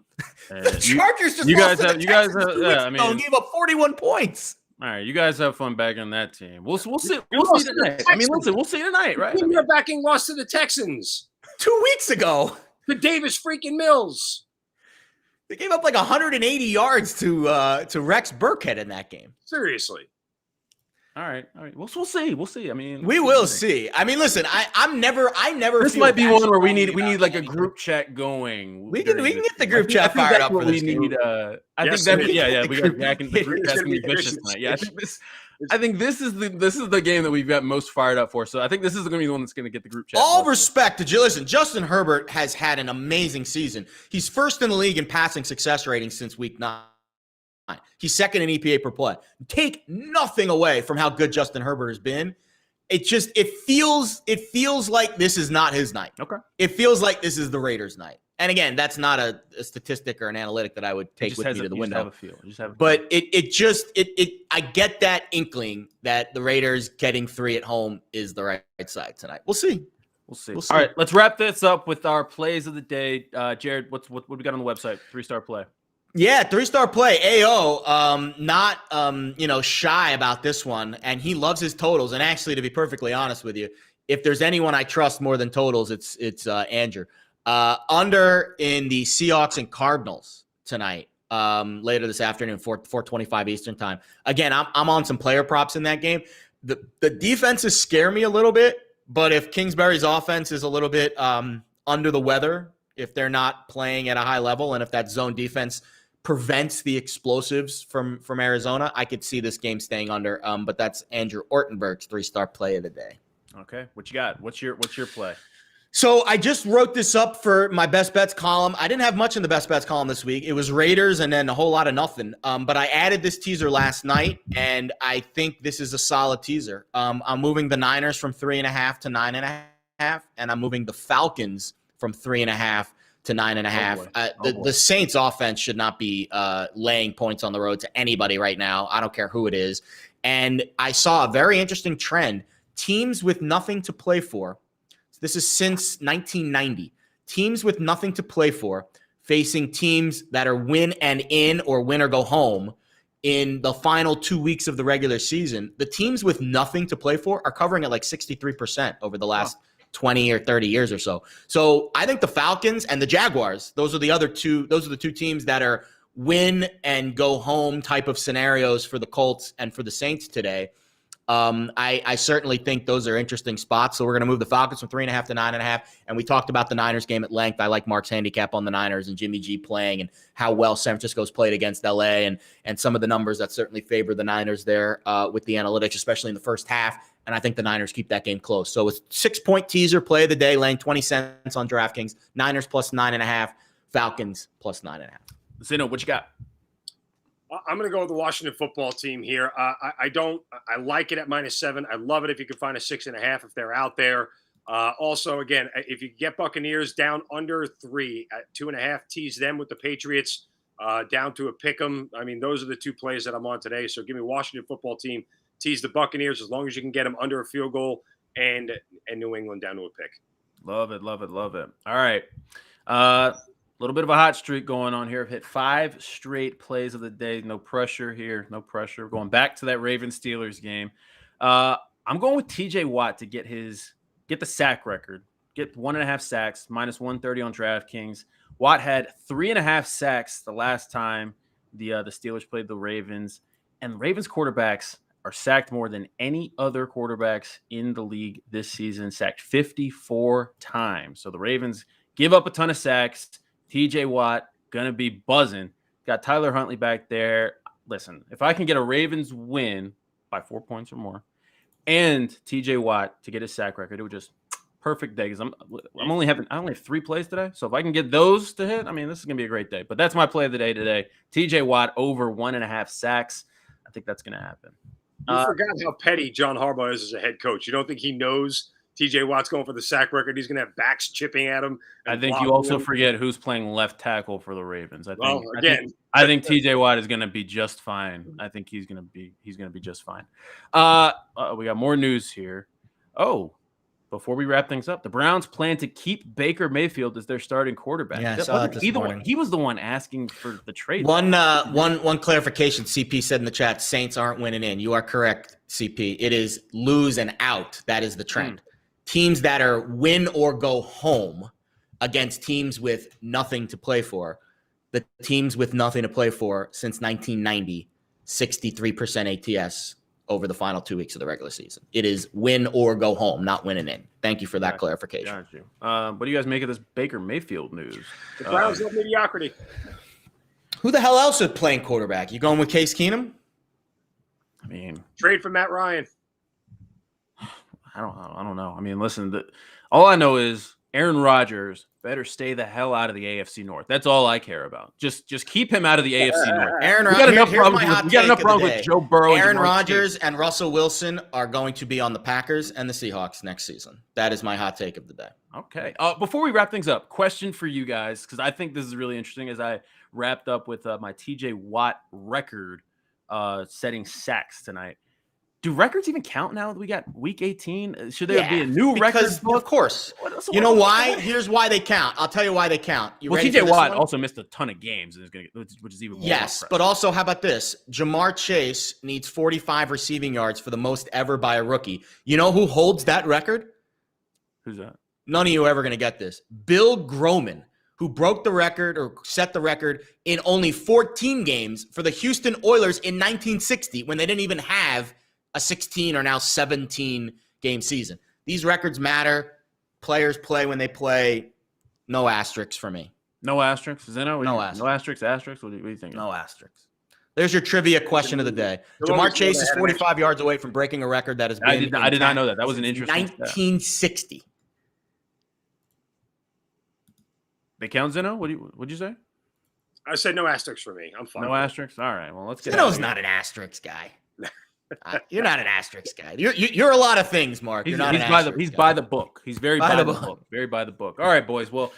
The Chargers just lost to the Texans 2 weeks ago and gave up 41 points. All right, you guys have fun backing that team. We'll see tonight. I mean, listen, we'll see tonight, right? You're backing lost to the Texans 2 weeks ago. To Davis freaking Mills. They gave up like 180 yards to Rex Burkhead in that game. Seriously. All right. We'll see. I mean, we will see. I mean, listen, I never. This might be one where we need like a group chat going. We can get the group chat fired up for this game. We got back in the group chat can be vicious tonight. Yeah, I think this is the game that we've got most fired up for. So I think this is going to be the one that's going to get the group chat. All respect to listen. Justin Herbert has had an amazing season. He's first in the league in passing success rating since week 9. He's second in EPA per play. Take nothing away from how good Justin Herbert has been. It feels like this is not his night. Okay. It feels like this is the Raiders' night. And again, that's not a statistic or an analytic that I would take with me to the window. But I get that inkling that the Raiders getting 3 at home is the right side tonight. We'll see. All right, let's wrap this up with our plays of the day. Jared, what we got on the website? 3-star play. Yeah, 3-star play. AO, not shy about this one, and he loves his totals. And actually, to be perfectly honest with you, if there's anyone I trust more than totals, it's Andrew. Under in the Seahawks and Cardinals tonight, later this afternoon, 4:25 Eastern time. Again, I'm on some player props in that game. The defenses scare me a little bit, but if Kingsbury's offense is a little bit under the weather, if they're not playing at a high level, and if that zone defense prevents the explosives from Arizona, I could see this game staying under. But that's Andrew Ortenberg's 3-star play of the day. Okay, what you got? What's your play? So I just wrote this up for my best bets column. I didn't have much in the best bets column this week. It was Raiders and then a whole lot of nothing. But I added this teaser last night, and I think this is a solid teaser. I'm moving the Niners from 3.5 to 9.5, and I'm moving the Falcons from 3.5 to 9.5. The Saints offense should not be laying points on the road to anybody right now. I don't care who it is. And I saw a very interesting trend. Teams with nothing to play for. This is since 1990. Teams with nothing to play for facing teams that are win and in or win or go home in the final 2 weeks of the regular season. The teams with nothing to play for are covering at like 63% over the last 20 or 30 years or so. So I think the Falcons and the Jaguars, those are the two teams that are win and go home type of scenarios for the Colts and for the Saints today. I certainly think those are interesting spots. So we're going to move the Falcons from 3.5 to 9.5. And we talked about the Niners game at length. I like Mark's handicap on the Niners and Jimmy G playing and how well San Francisco's played against LA and some of the numbers that certainly favor the Niners there with the analytics, especially in the first half. And I think the Niners keep that game close. So it's 6-point teaser play of the day, laying 20 cents on DraftKings. Niners plus 9.5, Falcons plus 9.5. Zeno, what you got? I'm going to go with the Washington football team here. I like it at -7. I love it if you can find a 6.5 if they're out there. Also, again, if you get Buccaneers down under 3 at 2.5, tease them with the Patriots down to a pick 'em. I mean, those are the two plays that I'm on today. So give me Washington football team, tease the Buccaneers as long as you can get them under a field goal and New England down to a pick. Love it, love it, love it. All right. A little bit of a hot streak going on here. I've hit 5 straight plays of the day. No pressure here. No pressure. Going back to that Ravens-Steelers game. I'm going with TJ Watt to get the sack record. Get 1.5 sacks, -130 on DraftKings. Watt had 3.5 sacks the last time the Steelers played the Ravens. And the Ravens quarterbacks are sacked more than any other quarterbacks in the league this season. Sacked 54 times. So the Ravens give up a ton of sacks. TJ Watt going to be buzzing. Got Tyler Huntley back there. Listen, if I can get a Ravens win by 4 points or more and TJ Watt to get his sack record, it would just perfect day because I only have 3 plays today. So if I can get those to hit, I mean, this is going to be a great day. But that's my play of the day today. TJ Watt over 1.5 sacks. I think that's going to happen. You forgot how petty John Harbaugh is as a head coach. You don't think he knows TJ Watt's going for the sack record? He's going to have backs chipping at him. I think you also forget who's playing left tackle for the Ravens. I think TJ Watt is going to be just fine. I think he's going to be just fine. We got more news here. Oh, before we wrap things up, the Browns plan to keep Baker Mayfield as their starting quarterback. Yeah, I saw it this morning. He was the one asking for the trade. One clarification. CP said in the chat, Saints aren't winning in. You are correct, CP. It is lose and out. That is the trend. Teams that are win or go home against teams with nothing to play for. The teams with nothing to play for since 1990, 63% ATS over the final 2 weeks of the regular season. It is win or go home, not winning in. Thank you for that clarification. Got you. What do you guys make of this Baker Mayfield news? The Browns love mediocrity. Who the hell else is playing quarterback? You going with Case Keenum? I mean, trade for Matt Ryan. I don't know. I mean, listen, all I know is Aaron Rodgers better stay the hell out of the AFC North. That's all I care about. Just keep him out of the AFC North. We got enough problems with Joe Burrow. Aaron Rodgers and Russell Wilson are going to be on the Packers and the Seahawks next season. That is my hot take of the day. Okay. Before we wrap things up, question for you guys, because I think this is really interesting as I wrapped up with my TJ Watt record setting sacks tonight. Do records even count now that we got week 18? Should there be a new record? Of course. You know why? Here's why they count. I'll tell you why they count. TJ Watt also missed a ton of games, which is even more. Yes, but also, how about this? Jamar Chase needs 45 receiving yards for the most ever by a rookie. You know who holds that record? Who's that? None of you are ever going to get this. Bill Groman, who broke the record or set the record in only 14 games for the Houston Oilers in 1960 when they didn't even have a 16 or now 17 game season. These records matter. Players play when they play. No asterisks for me. No asterisks. Zeno? No asterisks. No asterisks. What do you think? No asterisks. There's your trivia question of the day. Jamar Chase is 45 yards away from breaking a record that has been. I did not know that. That was an interesting 1960. Stat. They count Zeno? What'd you say? I said no asterisks for me. I'm fine. No asterisks. All right. Well, let's get. Zeno's not an asterisk guy. You're not an asterisk guy. You're a lot of things, Mark. You're not an asterisk He's guy. by the book. He's very by the book. Very by the book. All right, boys. Well,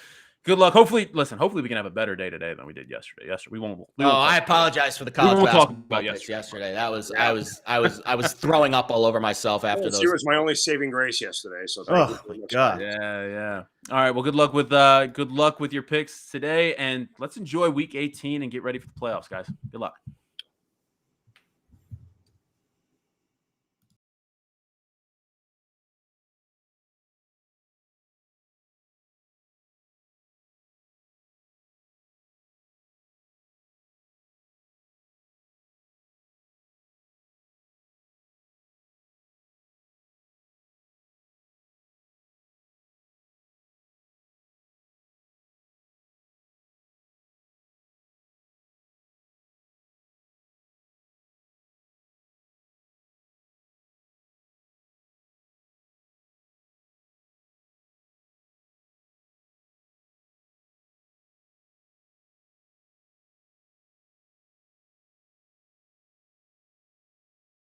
good luck. Hopefully we can have a better day today than we did yesterday. We won't. I apologize for the college basketball picks yesterday. I was throwing up all over myself after those. It was my only saving grace yesterday. So oh my god. Yeah. All right. Well, good luck with your picks today, and let's enjoy Week 18 and get ready for the playoffs, guys. Good luck.